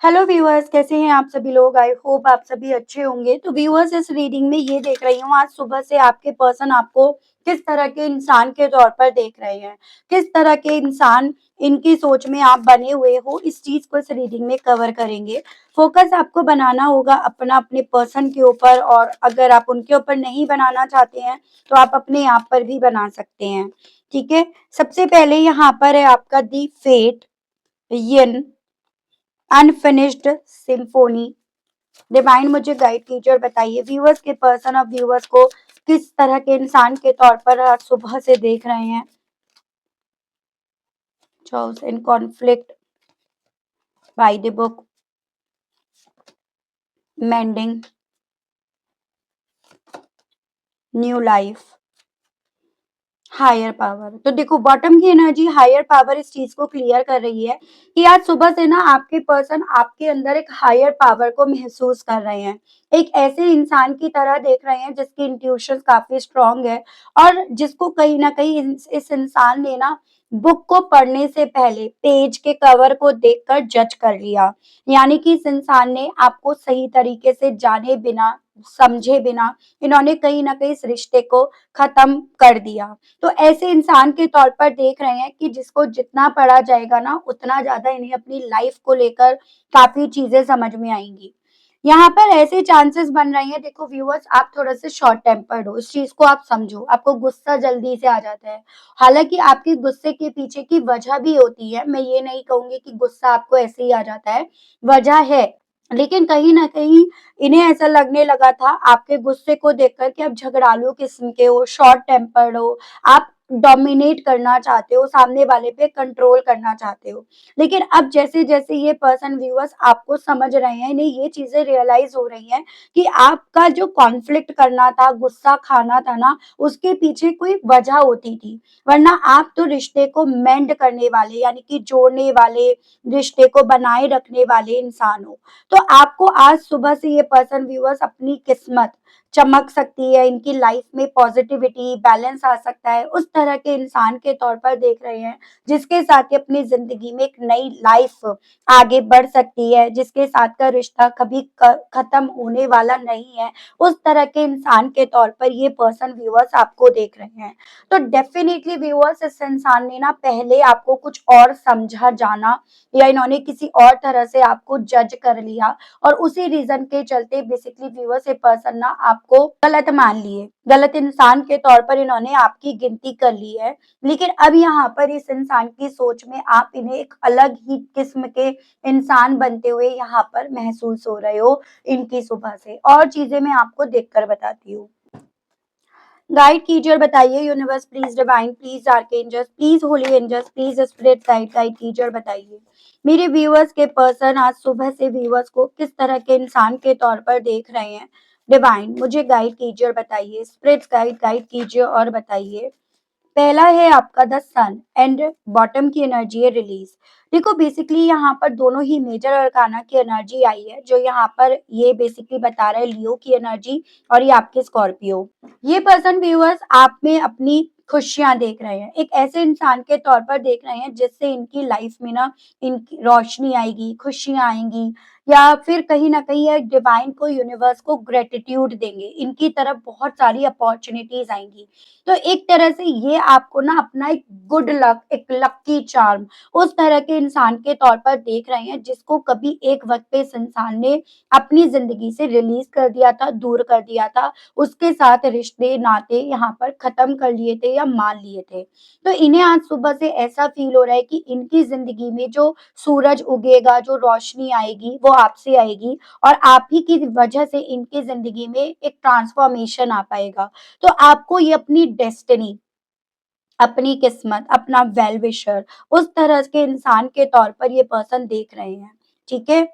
Hello viewers, कैसे हैं आप सभी लोग। आई होप आप सभी अच्छे होंगे। तो व्यूअर्स, इस रीडिंग में ये देख रही हूँ आज सुबह से आपके पर्सन आपको किस तरह के इंसान के तौर पर देख रहे हैं, किस तरह के इंसान इनकी सोच में आप बने हुए हो, इस चीज को इस रीडिंग में कवर करेंगे। फोकस आपको बनाना होगा अपना अपने पर्सन के ऊपर, और अगर आप उनके ऊपर नहीं बनाना चाहते हैं तो आप अपने आप पर भी बना सकते हैं। ठीक है। सबसे पहले यहाँ पर है आपका दी फेट, यन, अनफिनिश्ड सिम्फोनी। डिवाइन मुझे गाइड कीजिए और बताइए व्यूअर्स के पर्सन ऑफ व्यूअर्स को किस तरह के इंसान के तौर पर आज सुबह से देख रहे हैं। Choice in conflict by the book, mending, new life, higher power. तो देखो, बॉटम की एनर्जी हायर पावर इस चीज को क्लियर कर रही है कि आज सुबह से ना आपके पर्सन आपके अंदर एक हायर पावर को महसूस कर रहे हैं। एक ऐसे इंसान की तरह देख रहे हैं जिसकी इंट्यूशन काफी स्ट्रांग है, और जिसको कहीं ना कहीं इस इंसान ने ना बुक को पढ़ने से पहले पेज के कवर को देखकर जज कर लिया। यानी कि इस इंसान ने आपको सही तरीके से जाने बिना, समझे बिना, इन्होंने कहीं ना कहीं इस रिश्ते को खत्म कर दिया। तो ऐसे इंसान के तौर पर देख रहे हैं कि जिसको जितना पढ़ा जाएगा ना उतना ज्यादा इन्हें अपनी लाइफ को लेकर काफी चीजें समझ में आएंगी। यहाँ पर ऐसे चांसेस बन रहे हैं। देखो व्यूअर्स, आप थोड़ा से शॉर्ट टेम्पर्ड हो, इस चीज को आप समझो। आपको गुस्सा जल्दी से आ जाता है। हालांकि आपके गुस्से के पीछे की वजह भी होती है, मैं ये नहीं कहूंगी कि गुस्सा आपको ऐसे ही आ जाता है, वजह है। लेकिन कहीं ना कहीं इन्हें ऐसा लगने लगा था आपके गुस्से को देखकर कि आप झगड़ालू किस्म के हो, शॉर्ट टेम्पर्ड हो, आप डोमिनेट करना चाहते हो, सामने वाले पे कंट्रोल करना चाहते हो। लेकिन अब जैसे जैसे ये पर्सन व्यूअर्स आपको समझ रहे हैं, इन्हें ये चीजें रियलाइज हो रही हैं कि आपका जो कॉन्फ्लिक्ट करना था, गुस्सा खाना था ना, उसके पीछे कोई वजह होती थी। वरना आप तो रिश्ते को मेंड करने वाले, यानी कि जोड़ने वाले, रिश्ते को बनाए रखने वाले इंसान हो। तो आपको आज सुबह से ये पर्सन व्यूअर्स अपनी किस्मत चमक सकती है, इनकी लाइफ में पॉजिटिविटी बैलेंस आ सकता है, उस तरह के इंसान के तौर पर देख रहे हैं जिसके साथ ही अपनी जिंदगी में एक नई लाइफ आगे बढ़ सकती है, जिसके साथ का रिश्ता कभी खत्म होने वाला नहीं है। उस तरह के इंसान के तौर पर ये पर्सन व्यूअर्स आपको देख रहे हैं। तो डेफिनेटली व्यूअर्स, इस इंसान ने ना पहले आपको कुछ और समझा जाना, या इन्होंने किसी और तरह से आपको जज कर लिया, और उसी रीजन के चलते बेसिकली व्यूअर्स ये पर्सन ना आपको गलत मान लिए, गलत इंसान के तौर पर इन्होंने आपकी गिनती कर ली है। लेकिन अब यहाँ पर इस इंसान की सोच में आप इन्हें एक अलग ही किस्म के इंसान बनते हुए यहाँ पर महसूस हो रहे हो इनकी सुबह से। और चीजें मैं आपको देखकर बताती हूँ। गाइड कीजिए और बताइए universe please, divine please, archangels please, holy angels please, spirit guide guide कीजिए और बताइए मेरे व्यूअर्स के पर्सन आज सुबह से व्यूअर्स को किस तरह के इंसान के तौर पर देख रहे हैं। डिवाइन मुझे गाइड कीजिए और बताइए, स्पिरिट गाइड गाइड कीजिए और बताइए। पहला है आपका द सन, एंड बॉटम की एनर्जी है रिलीज। देखो बेसिकली यहाँ पर दोनों ही मेजर अरकाना की एनर्जी आई है, जो यहाँ पर ये बेसिकली बता रहा है लियो की एनर्जी, और ये आपके स्कॉर्पियो। ये पर्सन व्यूअर्स आप में अपनी खुशियां देख रहे हैं, एक ऐसे इंसान के तौर पर देख रहे हैं जिससे इनकी लाइफ में ना इनकी रोशनी आएगी, खुशियां आएंगी, या फिर कहीं ना कहीं एक डिवाइन को, यूनिवर्स को ग्रेटिट्यूड देंगे, इनकी तरफ बहुत सारी अपॉर्चुनिटीज आएंगी। तो एक तरह से ये आपको ना अपना एक गुड लक, एक लक्की चार्म उस तरह के इंसान के तौर पर देख रहे हैं जिसको कभी एक वक्त पे इस इंसान ने अपनी जिंदगी से रिलीज कर दिया था, दूर कर दिया था, उसके साथ रिश्ते नाते यहाँ पर खत्म कर लिए थे या मान लिए थे। तो इन्हें आज सुबह से ऐसा फील हो रहा है कि इनकी जिंदगी में जो सूरज उगेगा, जो रोशनी आएगी वो आपसे आएगी, और आप ही की वजह से इनकी जिंदगी में एक ट्रांसफॉर्मेशन आ पाएगा। तो आपको ये अपनी डेस्टिनी, अपनी किस्मत, अपना वेल विशर उस तरह के इंसान के तौर पर ये पर्सन देख रहे हैं। ठीक है।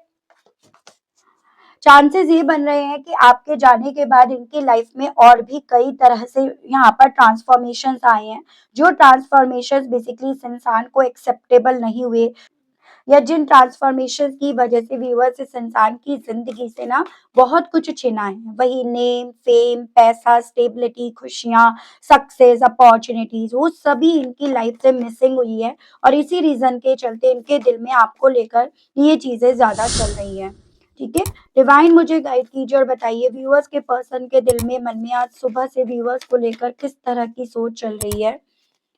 चांसेस ये बन रहे हैं कि आपके जाने के बाद इनकी लाइफ में और भी कई तरह से यहाँ पर ट्रांसफॉर्मेशंस आए हैं, जो ट्रांसफॉर्मेशंस बेसिकली इस इंसान को एक्सेप्टेबल नहीं हुए, या जिन ट्रांसफॉर्मेशन की वजह से व्यूअर्स इस इंसान की जिंदगी से ना बहुत कुछ छिना है, वही नेम, फेम, पैसा, स्टेबिलिटी, खुशियां, सक्सेस, अपॉर्चुनिटीज, वो सभी इनकी लाइफ से मिसिंग हुई है। और इसी रीजन के चलते इनके दिल में आपको लेकर ये चीजें ज्यादा चल रही हैं। ठीक है, डिवाइन मुझे गाइड कीजिए और बताइए व्यूअर्स के पर्सन के दिल में, मन में आज सुबह से व्यूअर्स को लेकर किस तरह की सोच चल रही है।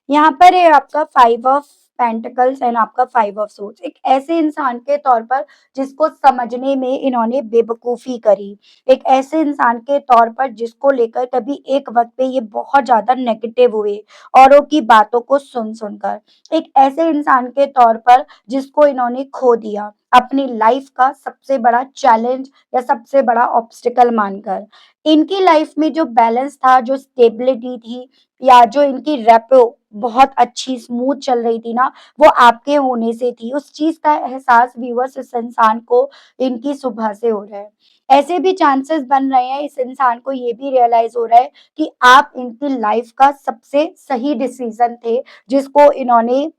यहाँ पर है आपका 5 ऑफ पेंटिकल्स एंड आपका 5 ऑफ सोर्ड्स। एक ऐसे इंसान के तौर पर जिसको समझने में इन्होंने बेवकूफी करी, एक ऐसे इंसान के तौर पर जिसको लेकर कभी एक वक्त पे ये बहुत ज्यादा नेगेटिव हुए औरों की बातों को सुन सुनकर, एक ऐसे इंसान के तौर पर जिसको इन्होंने खो दिया अपनी लाइफ का सबसे बड़ा चैलेंज या सबसे बड़ा ऑब्स्टिकल मानकर। इनकी लाइफ में जो बैलेंस था, जो स्टेबिलिटी थी, या जो इनकी रेपो बहुत अच्छी स्मूथ चल रही थी ना, वो आपके होने से थी। उस चीज का एहसास व्यूअर्स इस इंसान को इनकी सुबह से हो रहा है। ऐसे भी चांसेस बन रहे हैं, इस इंसान को ये भी रियलाइज हो रहा है कि आप इनकी लाइफ का सबसे सही डिसीजन थे, जिसको इन्होंने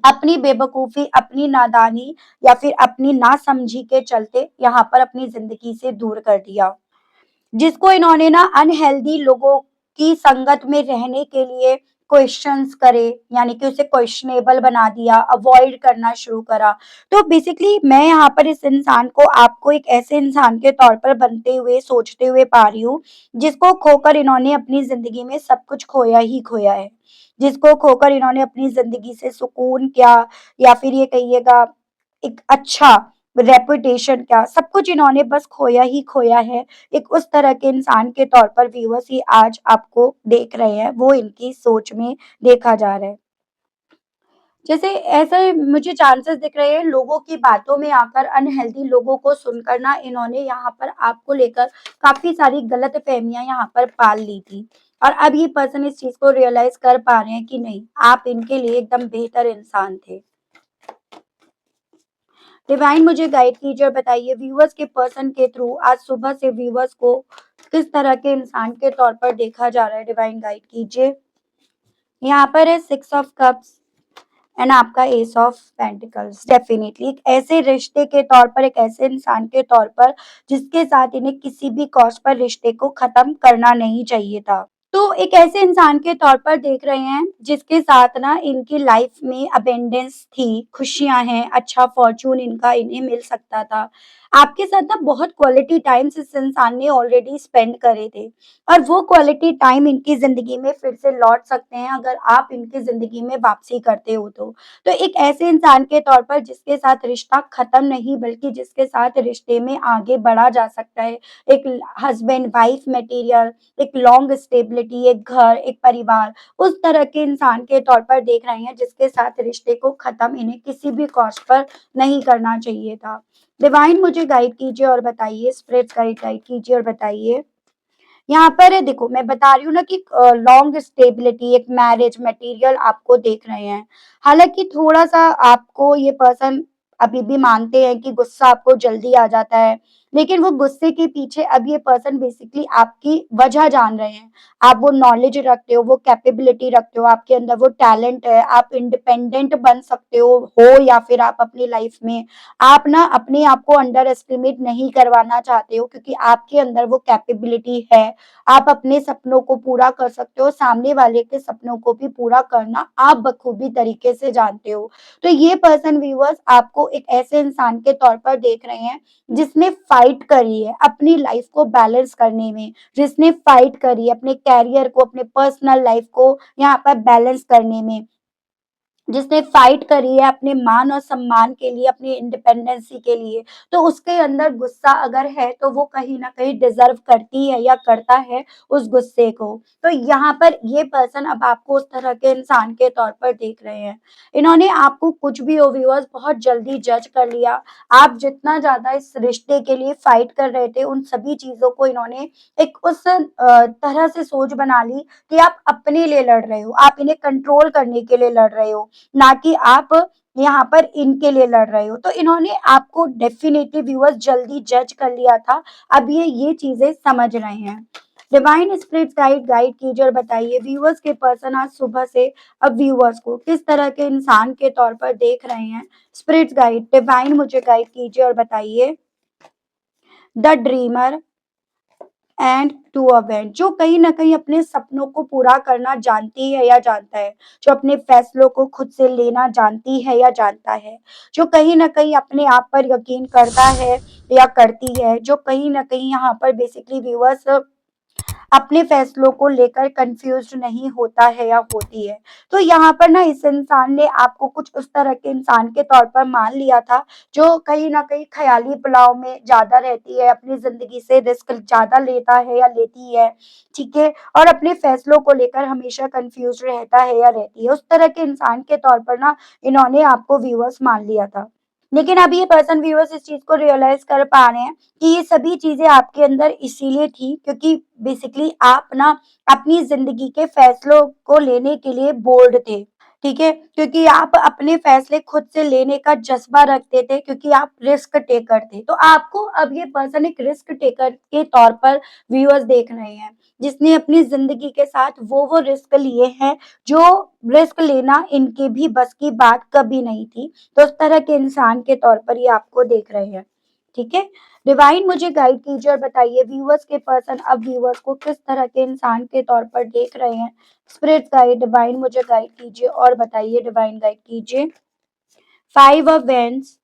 अपनी बेवकूफी, अपनी नादानी या फिर अपनी नासमझी के चलते यहाँ पर अपनी जिंदगी से दूर कर दिया। जिसको इन्होंने ना अनहेल्दी लोगों की संगत में रहने के लिए क्वेश्चंस करे, यानी कि उसे क्वेश्चनेबल बना दिया, अवॉइड करना शुरू करा। तो बेसिकली मैं यहाँ पर इस इंसान को, आपको एक ऐसे इंसान के तौर पर बनते हुए, सोचते हुए पा रही हूँ जिसको खोकर इन्होंने अपनी जिंदगी में सब कुछ खोया ही खोया है। जिसको खोकर इन्होंने अपनी जिंदगी से सुकून क्या, या फिर ये कहिएगा एक अच्छा रेपुटेशन क्या, सब कुछ इन्होंने बस खोया ही खोया है। एक उस तरह के इंसान के तौर पर व्यूअर्स ही आज आपको देख रहे हैं, वो इनकी सोच में देखा जा रहा है। जैसे ऐसे मुझे चांसेस दिख रहे हैं लोगों की बातों में आकर, अनहेल्दी लोगों को सुनकर ना इन्होंने यहाँ पर आपको लेकर काफी सारी गलत फहमियां यहाँ पर पाल ली थी। और अब ये पर्सन इस चीज को रियलाइज कर पा रहे हैं कि नहीं, आप इनके लिए एकदम बेहतर इंसान थे। डिवाइन मुझे गाइड कीजिए और बताइए व्यूअर्स के पर्सन के थ्रू आज सुबह से व्यूअर्स को किस तरह के इंसान के तौर पर देखा जा रहा है। डिवाइन गाइड कीजिए। यहाँ पर है 6 ऑफ कप्स एंड आपका एस ऑफ पेंटिकल्स। डेफिनेटली एक ऐसे रिश्ते के तौर पर, एक ऐसे इंसान के तौर पर जिसके साथ इन्हें किसी भी कॉस्ट पर रिश्ते को खत्म करना नहीं चाहिए था। तो एक ऐसे इंसान के तौर पर देख रहे हैं जिसके साथ ना इनकी लाइफ में अबेंडेंस थी, खुशियां हैं, अच्छा फॉर्चून इनका इन्हें मिल सकता था। आपके साथ ना बहुत क्वालिटी टाइम्स इस इंसान ने ऑलरेडी स्पेंड करे थे, और वो क्वालिटी टाइम इनकी जिंदगी में फिर से लौट सकते हैं अगर आप इनकी जिंदगी में वापसी करते हो तो एक ऐसे इंसान के तौर पर जिसके साथ रिश्ता खत्म नहीं बल्कि जिसके साथ रिश्ते में आगे बढ़ा जा सकता है, एक हस्बैंड वाइफ मटेरियल, एक लॉन्ग स्टेबिलिटी, एक घर, एक परिवार, उस तरह के इंसान के तौर पर देख रहे हैं जिसके साथ रिश्ते को खत्म इन्हें किसी भी कॉस्ट पर नहीं करना चाहिए था। डिवाइन मुझे गाइड कीजिए और बताइए, स्पिरिट गाइड गाइड कीजिए और बताइए। यहाँ पर है, देखो मैं बता रही हूँ ना कि लॉन्ग स्टेबिलिटी, एक मैरिज मटेरियल आपको देख रहे हैं। हालांकि थोड़ा सा आपको ये पर्सन अभी भी मानते हैं कि गुस्सा आपको जल्दी आ जाता है, लेकिन वो गुस्से के पीछे अब ये पर्सन बेसिकली आपकी वजह जान रहे हैं। आप वो नॉलेज रखते हो, वो कैपेबिलिटी रखते हो, आपके अंदर वो टैलेंट है, आप इंडिपेंडेंट बन सकते हो या फिर आप अपनी लाइफ में आप ना अपने आप को अंडर एस्टिमेट नहीं करवाना चाहते हो, क्योंकि आपके अंदर वो कैपेबिलिटी है। आप अपने सपनों को पूरा कर सकते हो, सामने वाले के सपनों को भी पूरा करना आप बखूबी तरीके से जानते हो। तो ये पर्सन व्यूअर्स आपको एक ऐसे इंसान के तौर पर देख रहे हैं जिसने फाइट करी है अपनी लाइफ को बैलेंस करने में, जिसने फाइट करी है अपने कैरियर को, अपने पर्सनल लाइफ को यहाँ पर बैलेंस करने में, जिसने फाइट करी है अपने मान और सम्मान के लिए, अपनी इंडिपेंडेंसी के लिए। तो उसके अंदर गुस्सा अगर है तो वो कहीं ना कहीं डिजर्व करती है या करता है उस गुस्से को। तो यहाँ पर ये पर्सन अब आपको उस तरह के इंसान के तौर पर देख रहे हैं। इन्होंने आपको कुछ भी हो व्यूअर्स बहुत जल्दी जज कर लिया। आप जितना ज्यादा इस रिश्ते के लिए फाइट कर रहे थे, उन सभी चीजों को इन्होंने एक उस तरह से सोच बना ली कि आप अपने लिए लड़ रहे हो, आप इन्हें कंट्रोल करने के लिए लड़ रहे हो, ना कि आप यहाँ पर इनके लिए लड़ रहे हो। तो इन्होंने आपको डेफिनेटली व्यूअर्स जल्दी जज कर लिया था। अब ये चीजें समझ रहे हैं। डिवाइन स्पिरिट गाइड गाइड कीजिए और बताइए व्यूअर्स के पर्सन आज सुबह से अब व्यूअर्स को किस तरह के इंसान के तौर पर देख रहे हैं। स्पिरिट गाइड डिवाइन मुझे गाइड कीजिए और बताइए द ड्रीमर एंड टू अवेंट, जो कहीं ना कहीं अपने सपनों को पूरा करना जानती है या जानता है, जो अपने फैसलों को खुद से लेना जानती है या जानता है, जो कहीं ना कहीं अपने आप पर यकीन करता है या करती है, जो कहीं ना कहीं यहाँ पर बेसिकली व्यूअर्स अपने फैसलों को लेकर कंफ्यूज्ड नहीं होता है या होती है। तो यहाँ पर ना इस इंसान ने आपको कुछ उस तरह के इंसान के तौर पर मान लिया था, जो कहीं न कहीं ख़याली पुलाव में ज़्यादा रहती है, अपनी ज़िंदगी से रिस्क ज़्यादा लेता है या लेती है, ठीक है? और अपने फैसलों को लेकर हमेशा कन्फ्यूज़्ड रहता है या रहती है। उस तरह के इंसान के तौर पर ना इन्होंने आपको व्यूअर्स मान लिया था। लेकिन अब ये पर्सन व्यूअर्स इस चीज़ को रियलाइज़ कर पा रहे हैं कि ये सभी चीज़ें आपके अंदर इसीलिए थी क्योंकि बेसिकली आप ना अपनी ज़िंदगी के फैसलों को लेने के लिए बोल्ड थे, ठीक है? क्योंकि आप अपने फैसले खुद से लेने का जज़्बा रखते थे क्योंकि आप रिस्क टेकर थे। तो आपको अब ये पर्सन एक रिस्क टेकर के तौर पर व्यूअर्स देख रहे हैं, जिसने अपनी ज़िंदगी के साथ वो रिस्क लिए हैं, जो रिस्क लेना इनके भी बस की बात कभी नहीं थी। तो उस तरह के इंसान के तौर पर ये आपको देख रहे हैं, ठीक है? डिवाइन मुझे गाइड कीजिए और बताइए व्यूअर्स के पर्सन अब व्यूअर्स को किस तरह के इंसान के तौर पर देख रहे हैं। स्पिरिट गाइड डिवाइन मुझे गाइड कीजिए और बताइए डिवाइन गाइड कीजिए 5 of wands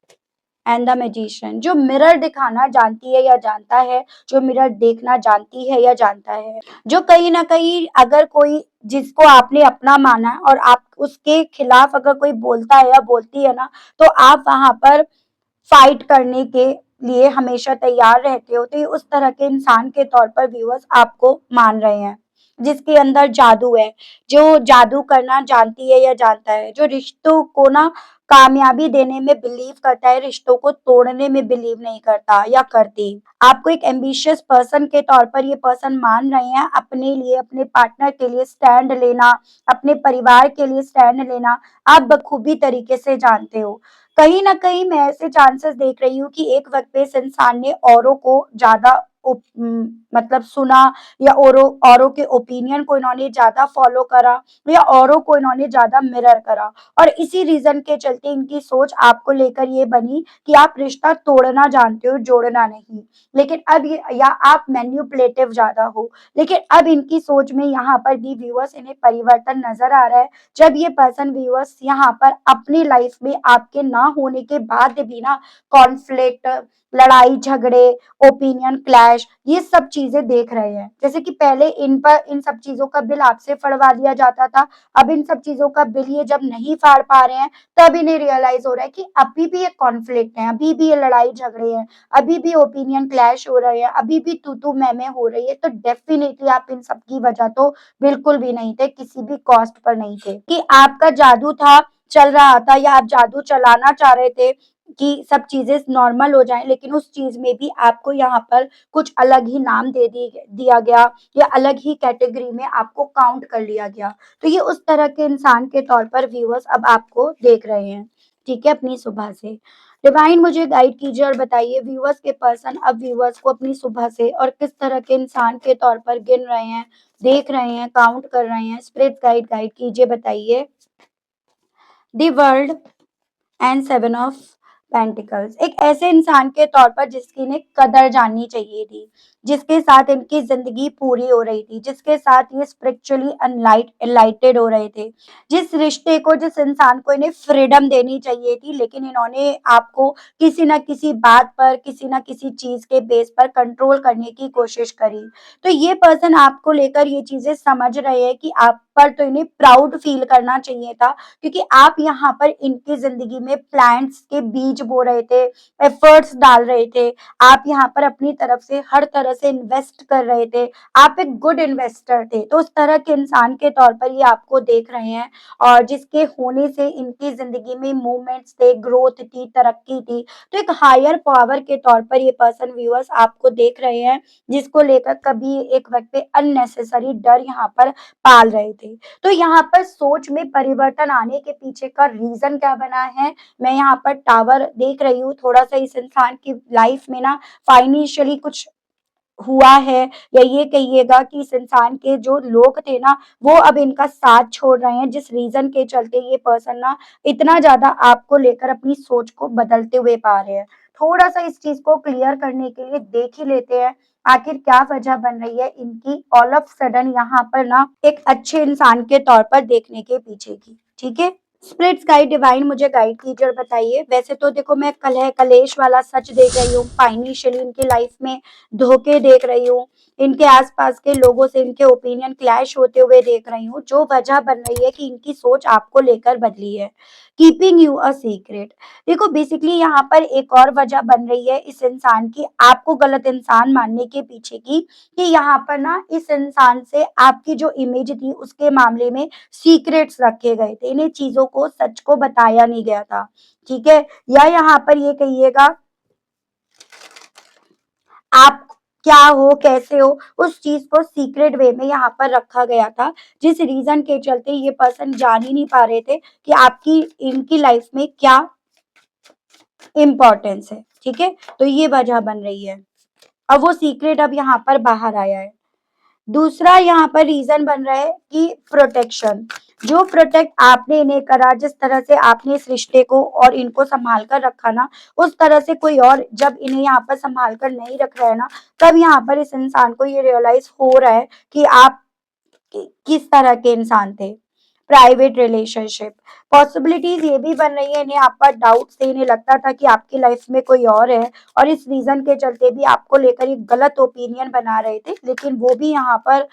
and the magician, जो मिरर दिखाना जानती है या जानता है, जो मिरर देखना जानती है या जानता है, जो कहीं न कहीं अगर कोई जिसको आपने अपना माना है और आप उसके खिलाफ अगर कोई बोलता है या बोलती है ना, तो आप वहाँ पर फाइट करने के लिए हमेशा तैयार रहते हो। तो ये उस तरह के इंसान के तौर पर व्यूअर्स आपको मान रहे हैं, जिसके अंदर जादू है, जो जादू करना जानती है या जानता है, जो रिश्तों को ना कामयाबी देने में बिलीव करता है, रिश्तों को तोड़ने में बिलीव नहीं करता या करती। आपको एक एम्बिशियस पर्सन के तौर पर ये पर्सन मान रहे हैं, अपने लिए, अपने पार्टनर के लिए स्टैंड लेना, अपने परिवार के लिए स्टैंड लेना, आप बखूबी तरीके से जानते हो। कहीं न कहीं मैं ऐसे चांसेस देख रही हूँ कि एक वक़्त पे इस इंसान ने औरों को ज़्यादा मतलब सुना या औरों के ओपिनियन को इन्होंने ज़्यादा फ़ॉलो करा या औरों को इन्होंने ज़्यादा मिरर करा और इसी रीज़न के चलते इनकी सोच आपको लेकर ये बनी कि आप रिश्ता तोड़ना जानते हो, जोड़ना नहीं। लेकिन अब ये या आप मैनिपुलेटिव ज़्यादा हो। लेकिन अब इनकी सोच में यहाँ पर भी व्यूअर्स इन्हें परिवर्तन नज़र आ रहा है। जब ये पर्सन व्यूअर्स यहाँ पर अपनी लाइफ में आपके ना होने के बाद भी ना कॉन्फ्लिक्ट, लड़ाई झगड़े, ओपिनियन क्लैश ये सब चीजें देख रहे हैं। जैसे कि पहले इन पर इन सब चीजों का बिल आपसे फड़वा दिया जाता था, अब इन सब चीजों का बिल ये जब नहीं फाड़ पा रहे हैं तब इन्हें रियलाइज हो रहा है कि अभी भी ये कॉन्फ्लिक्ट है, अभी भी ये लड़ाई झगड़े हैं, अभी भी ओपिनियन क्लैश हो रहे हैं, अभी भी तू मैं हो रही है। तो डेफिनेटली आप इन सब की वजह तो बिल्कुल भी नहीं थे, किसी भी कॉस्ट पर नहीं थे कि आपका जादू था, चल रहा था या आप जादू चलाना चाह रहे थे कि सब चीजें नॉर्मल हो जाएं, लेकिन उस चीज में भी आपको यहाँ पर कुछ अलग ही नाम दिया गया या अलग ही कैटेगरी में आपको काउंट कर लिया गया। तो ये उस तरह के इंसान के तौर पर व्यूअर्स अब आपको देख रहे हैं, ठीक है, अपनी सुबह से। डिवाइन मुझे गाइड कीजिए और बताइए व्यूअर्स के पर्सन अब व्यूअर्स को अपनी सुबह से और किस तरह के इंसान के तौर पर गिन रहे हैं, देख रहे हैं, काउंट कर रहे हैं। स्पिरिट गाइड गाइड कीजिए, बताइए the world and 7 of pentacles, एक ऐसे इंसान के तौर पर जिसकी इन्हें कदर जाननी चाहिए थी, जिसके साथ इनकी जिंदगी पूरी हो रही थी, जिसके साथ ये स्पिरिचुअली एनलाइटेड हो रहे थे, जिस रिश्ते को, जिस इंसान को इन्हें फ्रीडम देनी चाहिए थी, लेकिन इन्होंने आपको किसी ना किसी बात पर, किसी ना किसी चीज के बेस पर कंट्रोल करने की कोशिश करी। तो ये पर्सन आपको लेकर ये चीजें समझ रहे हैं कि आप पर तो इन्हें प्राउड फील करना चाहिए था, क्योंकि आप यहाँ पर इनकी जिंदगी में प्लांट्स के बीज बो रहे थे, एफर्ट्स डाल रहे थे, आप यहाँ पर अपनी तरफ से हर तरह से इन्वेस्ट कर रहे थे, आप एक गुड इन्वेस्टर थे। तो उस तरह के इंसान के तौर पर ये आपको देख रहे हैं और जिसके होने से इनकी जिंदगी में मूवमेंट्स थे, ग्रोथ थी, तरक्की थी। तो एक हायर पावर के तौर पर ये पर्सन व्यूअर्स आपको देख रहे हैं, जिसको लेकर कभी एक वक्त पे अननेसेसरी डर यहाँ पर पाल रहे थे। तो यहाँ पर सोच में परिवर्तन आने के पीछे का रीजन क्या बना है, मैं यहाँ पर टावर देख रही हूँ। थोड़ा सा इस इंसान की लाइफ में ना फाइनेंशियली कुछ हुआ है, या ये कहिएगा कि इस इंसान के जो लोग थे ना वो अब इनका साथ छोड़ रहे हैं, जिस रीजन के चलते ये पर्सन ना इतना ज्यादा आपको लेकर अपनी सोच को बदलते हुए पा रहे हैं। थोड़ा सा इस चीज को क्लियर करने के लिए देख ही लेते हैं आखिर क्या वजह बन रही है इनकी ऑल ऑफ सडन यहाँ पर ना एक अच्छे इंसान के तौर पर देखने के पीछे की। ठीक है, स्प्लिट्स गाइड डिवाइन मुझे गाइड कीजिए और बताइए। वैसे तो देखो मैं कलह कलेश वाला सच देख रही हूँ, फाइनेंशियली इनकी लाइफ में धोखे देख रही हूँ, इनके आसपास के लोगों से इनके ओपिनियन क्लैश होते हुए देख रही हूँ। जो वजह बन रही है कि इनकी सोच आपको लेकर बदली है, कीपिंग यू अ सीक्रेट। देखो बेसिकली यहाँ पर एक और वजह बन रही है इस इंसान की आपको गलत इंसान मानने के पीछे की, कि यहाँ पर ना इस इंसान से आपकी जो इमेज थी उसके मामले में सीक्रेट्स रखे गए थे, इन्हें चीजों को सच को बताया नहीं गया था। ठीक है, या यहाँ पर ये कहिएगा आप क्या हो कैसे हो उस चीज को सीक्रेट वे में यहाँ पर रखा गया था, जिस रीजन के चलते ये पर्सन जान ही नहीं पा रहे थे कि आपकी इनकी लाइफ में क्या इम्पोर्टेंस है। ठीक है, तो ये वजह बन रही है। अब वो सीक्रेट अब यहाँ पर बाहर आया है। दूसरा यहाँ पर रीजन बन रहा है कि प्रोटेक्शन, जो प्रोटेक्ट आपने इन्हें करा, जिस तरह से आपने इस रिश्ते को और इनको संभाल कर रखा ना, उस तरह से कोई और जब इन्हें यहाँ पर संभाल कर नहीं रख रहा है ना, तब यहाँ पर इस इंसान को ये रियलाइज हो रहा है कि आप किस तरह के इंसान थे। प्राइवेट रिलेशनशिप पॉसिबिलिटीज ये भी बन रही है, इन्हें आप पर डाउट से इन्हें लगता था कि आपकी लाइफ में कोई और है, और इस रीजन के चलते भी आपको लेकर एक गलत ओपिनियन बना रहे थे, लेकिन वो भी यहाँ पर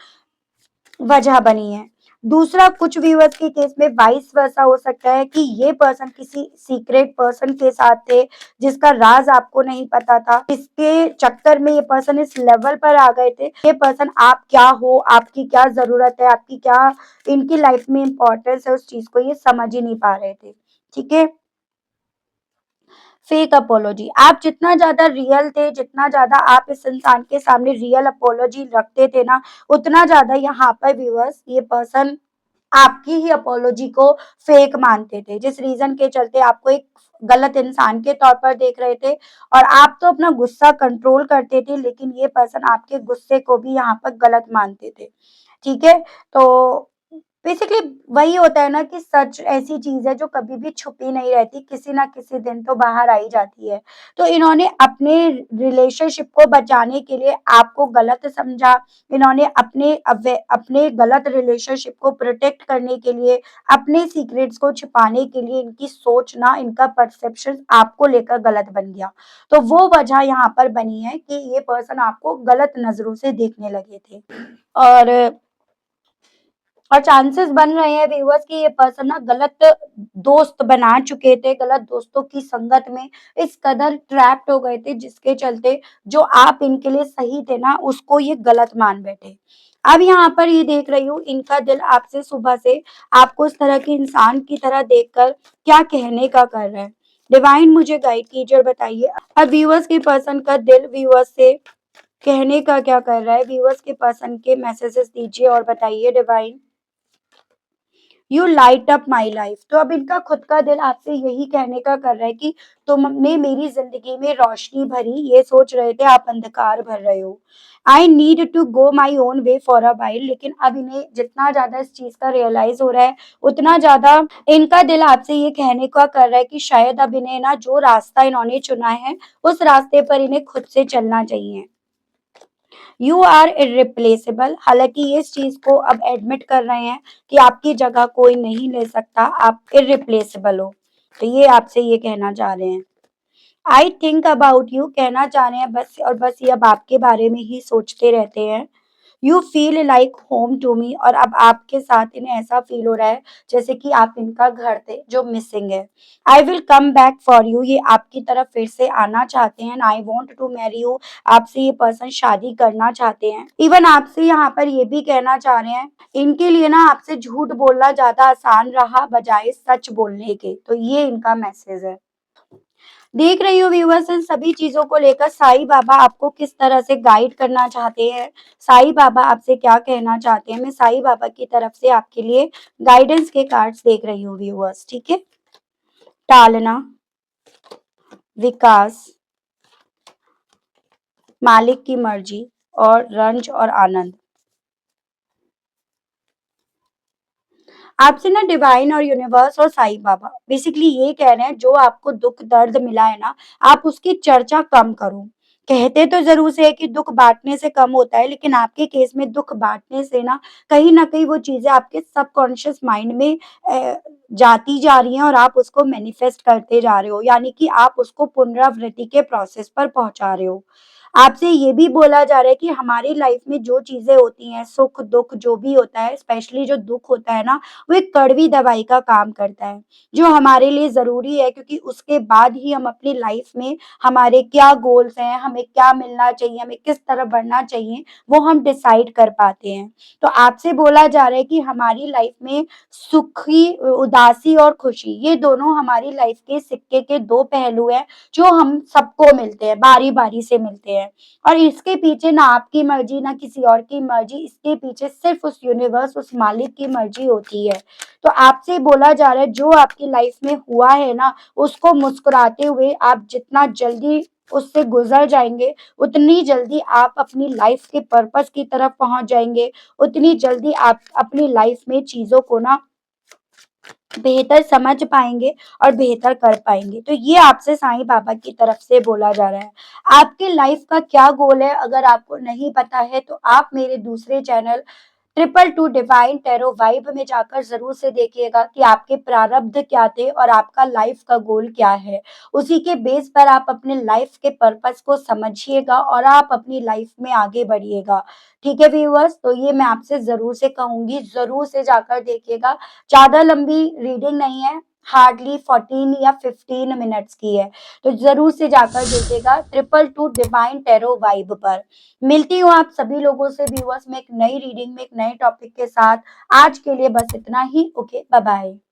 वजह बनी है। दूसरा, कुछ व्यूअर्स के केस में वाइस वर्सा हो सकता है कि ये पर्सन किसी सीक्रेट पर्सन के साथ थे जिसका राज आपको नहीं पता था, इसके चक्कर में ये पर्सन इस लेवल पर आ गए थे। ये पर्सन आप क्या हो, आपकी क्या जरूरत है, आपकी क्या इनकी लाइफ में इंपॉर्टेंस है, उस चीज को ये समझ ही नहीं पा रहे थे। ठीक है, फेक अपोलॉजी, आप जितना ज्यादा रियल थे, जितना ज्यादा आप इस इंसान के सामने रियल अपोलॉजी रखते थे ना, उतना ज्यादा यहाँ पर व्यूअर्स ये पर्सन आपकी ही अपोलॉजी को फेक मानते थे, जिस रीजन के चलते आपको एक गलत इंसान के तौर पर देख रहे थे। और आप तो अपना गुस्सा कंट्रोल करते थे, लेकिन ये पर्सन आपके गुस्से को भी यहाँ पर गलत मानते थे। ठीक है, तो बेसिकली वही होता है ना कि सच ऐसी चीज है जो कभी भी छुपी नहीं रहती, किसी ना किसी दिन तो बाहर आई जाती है। तो इन्होंने अपने रिलेशनशिप को बचाने के लिए आपको गलत समझा, इन्होंने अपने गलत रिलेशनशिप को प्रोटेक्ट करने के लिए, अपने सीक्रेट्स को छिपाने के लिए इनकी सोच ना, इनका परसेप्शन आपको लेकर गलत बन गया। तो वो वजह यहाँ पर बनी है कि ये पर्सन आपको गलत नजरों से देखने लगे थे। और चांसेस बन रहे हैं व्यूअर्स कि ये पर्सन ना गलत दोस्त बना चुके थे, गलत दोस्तों की संगत में इस कदर ट्रैप्ड हो गए थे, जिसके चलते जो आप इनके लिए सही थे ना उसको ये गलत मान बैठे। अब यहाँ पर ये देख रही हूँ इनका दिल आपसे सुबह से आपको इस तरह के इंसान की तरह देखकर क्या कहने का कर रहा है। डिवाइन मुझे गाइड कीजिए और बताइए अब व्यूअर्स के पर्सन का दिल व्यूअर्स से कहने का क्या कर रहा है। व्यूअर्स के पर्सन के मैसेजेस दीजिए और बताइए divine. You light up my life, तो अब इनका खुद का दिल आपसे यही कहने का कर रहा है कि तुमने मेरी जिंदगी में रोशनी भरी, ये सोच रहे थे आप अंधकार भर रहे हो। I need to go my own way for a while, लेकिन अब इन्हें जितना ज्यादा इस चीज का रियलाइज हो रहा है उतना ज्यादा इनका दिल आपसे ये कहने का कर रहा है कि शायद अब इन्हें ना जो रास्ता इन्होंने चुना है उस रास्ते पर इन्हें खुद से चलना चाहिए। यू आर इरिप्लेसेबल, हालांकि ये इस चीज को अब एडमिट कर रहे हैं कि आपकी जगह कोई नहीं ले सकता, आप इरिप्लेसेबल हो। तो ये आपसे ये कहना चाह रहे हैं। आई थिंक अबाउट यू, कहना चाह रहे हैं बस और बस ये अब आपके बारे में ही सोचते रहते हैं। You feel like home to me, और अब आपके साथ इन्हें ऐसा फील हो रहा है जैसे कि आप इनका घर थे जो मिसिंग है। I will come back for you, ये आपकी तरफ फिर से आना चाहते हैं। I want to marry you, आपसे ये पर्सन शादी करना चाहते हैं। इवन आपसे यहाँ पर ये भी कहना चाह रहे हैं इनके लिए ना आपसे झूठ बोलना ज्यादा आसान रहा बजाय सच बोलने के। तो ये इनका मैसेज है। देख रही हो व्यूअर्स, इन सभी चीजों को लेकर साईं बाबा आपको किस तरह से गाइड करना चाहते हैं, साईं बाबा आपसे क्या कहना चाहते हैं। मैं साईं बाबा की तरफ से आपके लिए गाइडेंस के कार्ड्स देख रही हूँ व्यूअर्स। ठीक है, टालना, विकास, मालिक की मर्जी, और रंज और आनंद। आपसे ना डिवाइन और यूनिवर्स और साईं बाबा बेसिकली ये कह रहे हैं, जो आपको दुख दर्द मिला है ना, आप उसकी चर्चा कम करो। कहते तो ज़रूर से है कि दुख बाँटने से कम होता है, लेकिन आपके केस में दुख बाँटने से ना कहीं न कहीं वो चीज़ें आपके सबकॉन्शियस माइंड में जाती जा रही हैं और आप उसको मैनिफेस्ट करते जा रहे हो, यानी कि आप उसको पुनरावृत्ति के प्रोसेस पर पहुँचा रहे हो। आपसे ये भी बोला जा रहा है कि हमारी लाइफ में जो चीज़ें होती हैं, सुख-दुख जो भी होता है, स्पेशली जो दुख होता है ना, वो एक कड़वी दवाई का काम करता है, जो हमारे लिए ज़रूरी है, क्योंकि उसके बाद ही हम अपनी लाइफ में हमारे क्या गोल्स हैं, हमें क्या मिलना चाहिए, हमें किस तरफ बढ़ना चाहिए, वो हम डिसाइड कर पाते हैं। तो आपसे बोला जा रहा है कि हमारी लाइफ में सुखी उदासी और खुशी, ये दोनों हमारी लाइफ के सिक्के के 2 पहलू हैं, जो हम सबको मिलते हैं, बारी-बारी से मिलते हैं। और इसके पीछे ना आपकी मर्ज़ी, ना किसी और की मर्ज़ी, इसके पीछे सिर्फ़ उस यूनिवर्स, उस मालिक की मर्ज़ी होती है। तो आपसे बोला जा रहा है, जो आपकी लाइफ़ में हुआ है ना, उसको मुस्कुराते हुए आप जितना जल्दी उससे गुज़र जाएँगे, उतनी जल्दी आप अपनी लाइफ़ के पर्पस की तरफ पहुँच जाएँगे, उतनी जल्दी आप अपनी लाइफ़ में चीज़ों को ना बेहतर समझ पाएँगे और बेहतर कर पाएँगे। तो ये आपसे साईं बाबा की तरफ से बोला जा रहा है। आपकी लाइफ़ का क्या गोल है, अगर आपको नहीं पता है, तो आप मेरे दूसरे channel triple two divine tarot vibe में जाकर ज़रूर से देखिएगा कि आपके प्रारब्ध क्या थे और आपका लाइफ़ का गोल क्या है। उसी के बेस पर आप अपने लाइफ़ के पर्पस को समझिएगा और आप अपनी लाइफ़ में आगे बढ़िएगा। ठीक है व्यूअर्स? तो ये मैं आपसे ज़रूर से कहूँगी, ज़रूर से जाकर देखिएगा। ज़्यादा लंबी रीडिंग नहीं है, हार्डली 14 या 15 मिनट्स की है। तो ज़रूर से जाकर देखिएगा triple two divine tarot vibe पर। मिलती हूँ आप सभी लोगों से व्यूअर्स में एक नई रीडिंग में एक नए टॉपिक के साथ। आज के लिए बस इतना ही। Okay, bye bye.